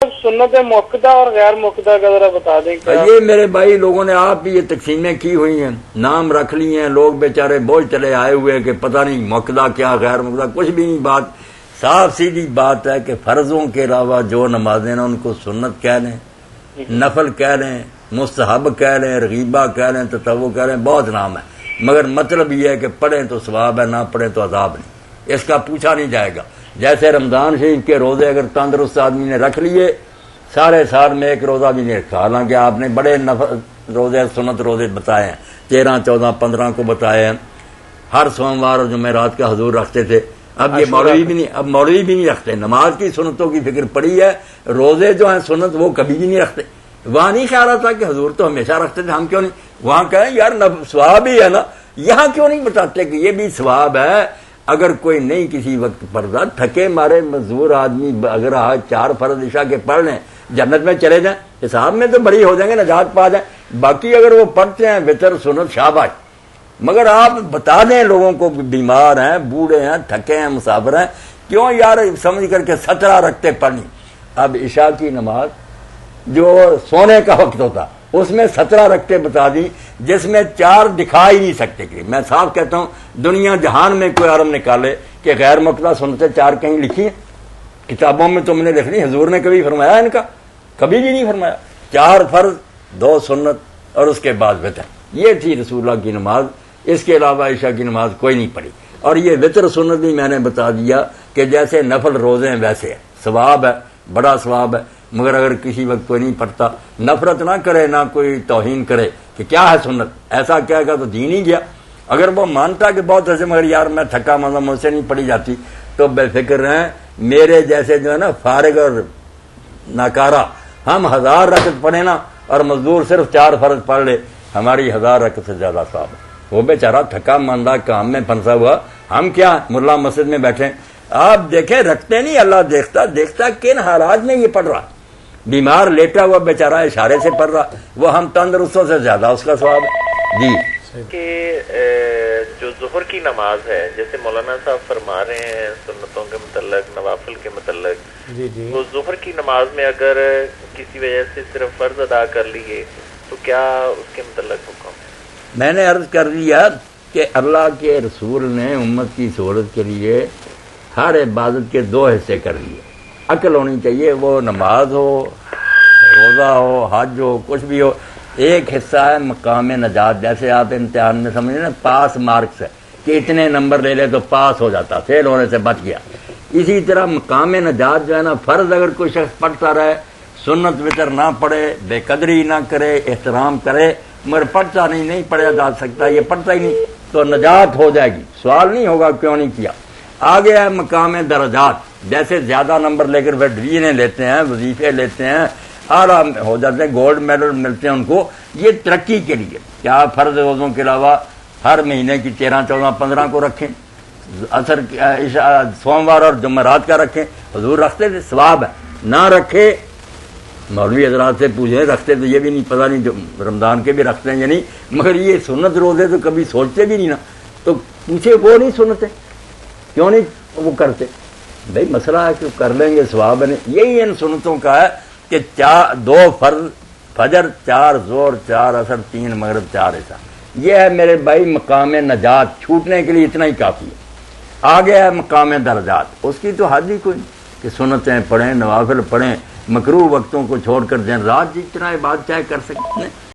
सुन्नत मुक्कदा और गैर मुक्कदा का जरा बता दें क्या? ये मेरे भाई लोगों ने आप भी ये तकसीमें की हुई हैं, नाम रख ली हैं, लोग बेचारे बोझ चले आए हुए हैं कि पता नहीं मुक्कदा क्या गैर मुक्कदा, कुछ भी नहीं। बात साफ सीधी बात है कि फर्जों के अलावा जो नमाजें ना उनको सुन्नत कह लें, नफल कह लें, मुस्तहब कह लें, रगीबा कह लें, ततव्वु कह लें, बहुत नाम है, मगर मतलब ये है कि पढ़ें तो सवाब है, ना पढ़ें तो अजाब नहीं। इसका पूछा नहीं जाएगा। जैसे रमजान शरीफ के रोजे अगर तंदुरुस्त आदमी ने रख लिए, सारे साल में एक रोजा भी नहीं रखा, हालांकि आपने बड़े रोजे सुन्नत रोजे बताए हैं, 13, 14, 15 को बताए हैं, हर सोमवार और जुमेरात का हजूर रखते थे। अब ये मौलवी भी नहीं रखते। नमाज की सुन्नतों की फिक्र पड़ी है, रोजे जो हैं सुन्नत वो कभी भी नहीं रखते। वहां नहीं ख्याल आता कि हजूर तो हमेशा रखते थे, हम क्यों नहीं? वहां कहें यार सवाब ही है ना, यहां क्यों नहीं बताते कि ये भी सवाब है। अगर कोई नहीं किसी वक्त पढ़ता, थके मारे मजदूर आदमी अगर आज 4 फर्ज इशा के पढ़ लें, जन्नत में चले जाएं, हिसाब में तो बड़ी हो जाएंगे, नजात पा जाए। बाकी अगर वो पढ़ते हैं वितर सुन्नत शाबाश, मगर आप बता दें लोगों को बीमार हैं, बूढ़े हैं, थके हैं, मुसाफिर हैं, क्यों यार समझ करके 17 रखते पढ़नी। अब इशा की नमाज जो सोने का वक्त होता उसमें 17 रखते बता दी, जिसमें 4 दिखा ही नहीं सकते। मैं साफ कहता हूं, दुनिया जहान में कोई आरम निकाले कि गैर मुक्तदा सुन्नतें 4 कहीं लिखी है किताबों में, तुमने लिख ली, हजूर ने कभी फरमाया इनका? कभी भी नहीं फरमाया। 4 फर्ज, 2 सुन्नत और उसके बाद वितर, ये थी रसूलुल्लाह की नमाज। इसके अलावा इशा की नमाज कोई नहीं पढ़ी। और ये वितर सुन्नत भी मैंने बता दिया कि जैसे नफल रोजे हैं वैसे है, सवाब है, बड़ा सवाब है। मगर अगर किसी वक्त कोई नहीं पढ़ता, नफरत ना करे, ना कोई तौहीन करे कि क्या है सुन्नत, ऐसा कहेगा तो दीन ही गया। अगर वो मानता कि बहुत ऐसे मगर यार मैं थका मतलब मुझसे नहीं पढ़ी जाती, तो बेफिक्र रहें, मेरे जैसे जो है ना फारिग और नाकारा, हम 1000 रकत पढ़े ना और मजदूर सिर्फ 4 फर्ज पढ़ ले, हमारी 1000 रकत से ज्यादा सवाब है। वो बेचारा थका मांदा काम में फंसा हुआ, हम क्या मुल्ला मस्जिद में बैठे। आप देखें, रखते नहीं, अल्लाह देखता किन हालात में ये पढ़ रहा। बीमार लेटा हुआ बेचारा इशारे से पढ़ रहा, वो हम तंदुरुस्तों से ज्यादा उसका सवाब है। जी कि जो जोहर की नमाज है, जैसे मौलाना साहब फरमा रहे हैं सुन्नतों के मुतल्लक, नवाफिल के मुतल्लक, तो जोहर की नमाज में अगर किसी वजह से सिर्फ फर्ज अदा कर लिए तो क्या उसके मुतल्लक हुक्म है? मैंने अर्ज कर दिया कि अल्लाह के रसूल ने उम्मत की सहूलत के लिए हर इबादत के 2 हिस्से कर लिए। अक्ल होनी चाहिए, वो नमाज हो, रोज़ा हो, हज हो, कुछ भी हो। एक हिस्सा है मकाम नजात, जैसे आप इम्तिहान में समझे ना पास मार्क्स है कि इतने नंबर ले ले तो पास हो जाता, फेल होने से बच गया। इसी तरह मकाम नजात जो है ना, फर्ज अगर कोई शख्स पढ़ता रहे, सुन्नत वितर ना पढ़े, बेकदरी ना करे, एहतराम करे, मगर पढ़ता नहीं पढ़ा जा सकता, ये पढ़ता ही नहीं, तो नजात हो जाएगी। सवाल नहीं होगा क्यों नहीं किया। आगे है मकाम दर्जात, जैसे ज्यादा नंबर लेकर वे डिवीजनें लेते हैं, वजीफे लेते हैं, आला हो जाते हैं, गोल्ड मेडल मिलते हैं उनको, ये तरक्की के लिए। क्या फर्ज रोजों के अलावा हर महीने की 13, 14, 15 को रखें, असर सोमवार और जुमेरात का रखें, हुजूर रखते थे, सवाब है। ना रखे, मौलवी हजरात से पूछे, रखते तो ये भी नहीं, पता नहीं जो रमजान के भी रखते हैं या नहीं, मगर ये सुन्नत रोजे तो कभी सोचते भी नहीं ना, तो पूछे वो नहीं सुनते, क्यों नहीं वो करते? भाई मसला है कि कर लेंगे, सवाब नहीं। यही इन सुन्नतों का है कि 2 फर्ज, फजर 4, जोर 4, असर 3, मगरिब 4 ऐसा। ये है मेरे भाई मकाम नजात, छूटने के लिए इतना ही काफी है। आगे है मकाम दर्जात, उसकी तो हद ही कोई नहीं कि सुन्नतें पढ़ें, नवाफिल पढ़ें, मकरूह वक्तों को छोड़कर दिन रात जितना इबादत चाहे कर सकते हैं।